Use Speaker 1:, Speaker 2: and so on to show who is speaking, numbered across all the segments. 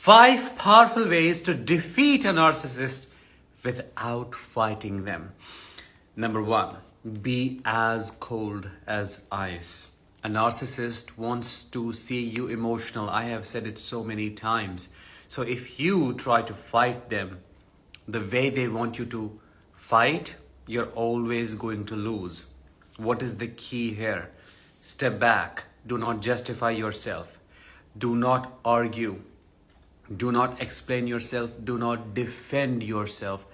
Speaker 1: 5 powerful ways to defeat a narcissist without fighting them. Number 1, be as cold as ice. A narcissist wants to see you emotional. I have said it so many times. So if you try to fight them the way they want you to fight, you're always going to lose. What is the key here? Step back. Do not justify yourself. Do not argue. Do not explain yourself. Do not defend yourself.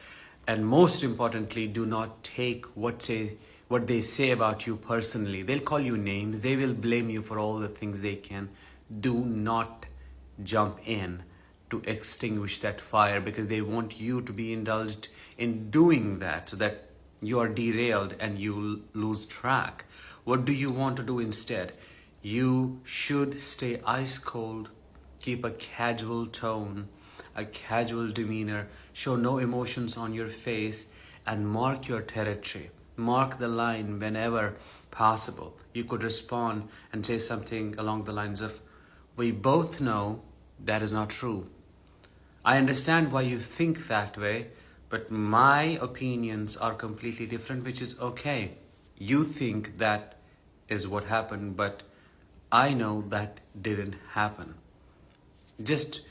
Speaker 1: And most importantly, do not take what they say about you personally. They'll call you names. They will blame you for all the things they can. Do not jump in to extinguish that fire, because they want you to be indulged in doing that so that you are derailed and you lose track. What do you want to do instead? You should stay ice cold, keep a casual tone, a casual demeanor, show no emotions on your face, and mark your territory. Mark the line whenever possible. You could respond and say something along the lines of, "We both know that is not true. I understand why you think that way, but my opinions are completely different," which is okay. You think that is what happened, but I know that didn't happen. Just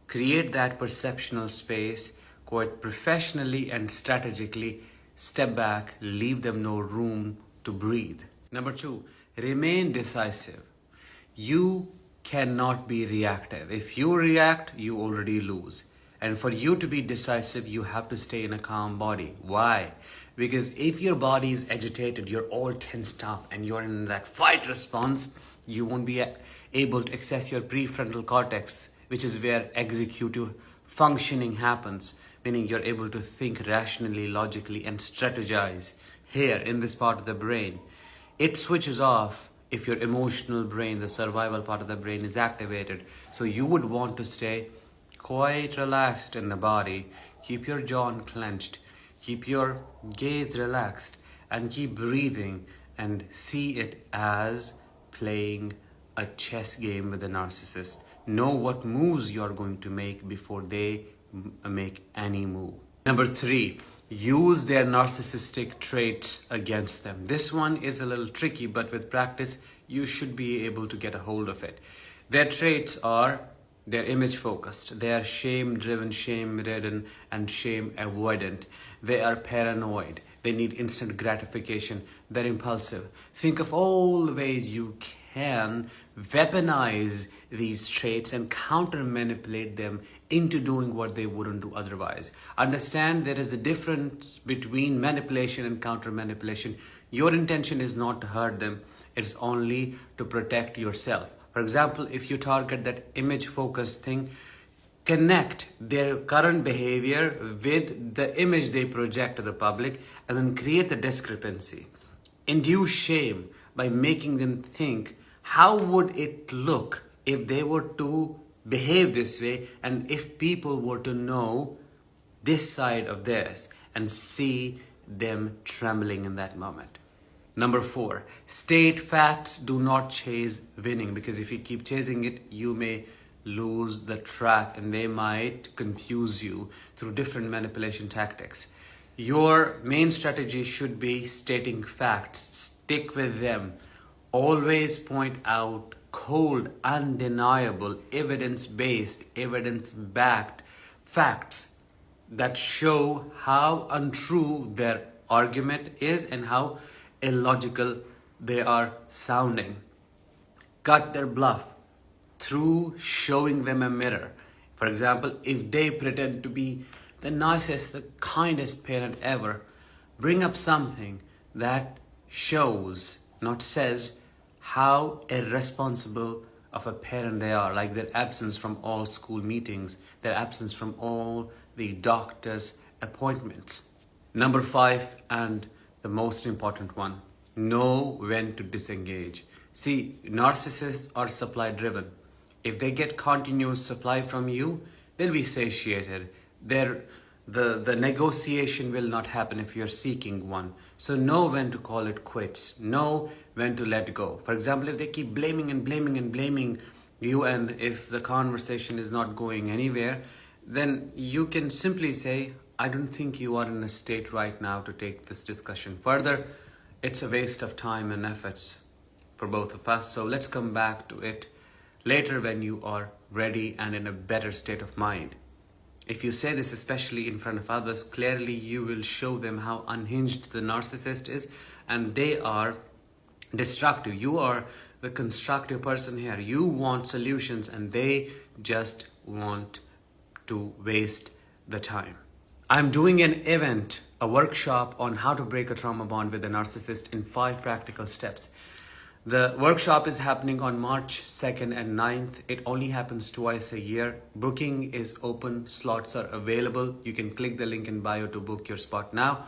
Speaker 1: create that perceptional space, quite professionally and strategically. Step back, leave them no room to breathe. Number 2, remain decisive. You cannot be reactive. If you react, you already lose. And for you to be decisive, you have to stay in a calm body. Why? Because if your body is agitated, you're all tensed up and you're in that fight response, you won't be able to access your prefrontal cortex, which is where executive functioning happens, meaning you're able to think rationally, logically, and strategize here in this part of the brain. It switches off if your emotional brain, the survival part of the brain, is activated. So you would want to stay quite relaxed in the body, keep your jaw unclenched, keep your gaze relaxed, and keep breathing, and see it as playing a chess game with a narcissist. Know what moves you are going to make before they make any move. Number 3, use their narcissistic traits against them. This one is a little tricky, but with practice, you should be able to get a hold of it. Their traits are: they're image focused, they are shame driven, shame ridden, and shame avoidant. They are paranoid, they need instant gratification, they're impulsive. Think of all the ways you can weaponize these traits and counter manipulate them into doing what they wouldn't do otherwise. Understand there is a difference between manipulation and counter manipulation. Your intention is not to hurt them, it's only to protect yourself. For example, if you target that image focused thing, connect their current behavior with the image they project to the public, and then create the discrepancy. Induce shame by making them think, how would it look if they were to behave this way, and if people were to know this side of this, and see them trembling in that moment. Number 4, state facts, do not chase winning, because if you keep chasing it, you may lose the track and they might confuse you through different manipulation tactics. Your main strategy should be stating facts. Stick with them. Always point out cold, undeniable, evidence-based, evidence-backed facts that show how untrue their argument is and how illogical they are sounding. Cut their bluff through showing them a mirror. For example, if they pretend to be the nicest, the kindest parent ever, bring up something that shows, not says, how irresponsible of a parent they are, like their absence from all school meetings, their absence from all the doctor's appointments. Number 5, and the most important one, know when to disengage. See, narcissists are supply driven. If they get continuous supply from you, they'll be satiated. The negotiation will not happen if you're seeking one. So know when to call it quits. Know when to let go. For example, if they keep blaming and blaming and blaming And if the conversation is not going anywhere, then you can simply say, I don't think you are in a state right now to take this discussion further. It's a waste of time and efforts for both of us. So let's come back to it later when you are ready and in a better state of mind. If you say this, especially in front of others, clearly you will show them how unhinged the narcissist is, and they are destructive. You are the constructive person here. You want solutions, and they just want to waste the time. I'm doing an event, a workshop on how to break a trauma bond with a narcissist in 5 practical steps. The workshop is happening on March 2nd and 9th. It only happens twice a year. Booking is open, slots are available. You can click the link in bio to book your spot now.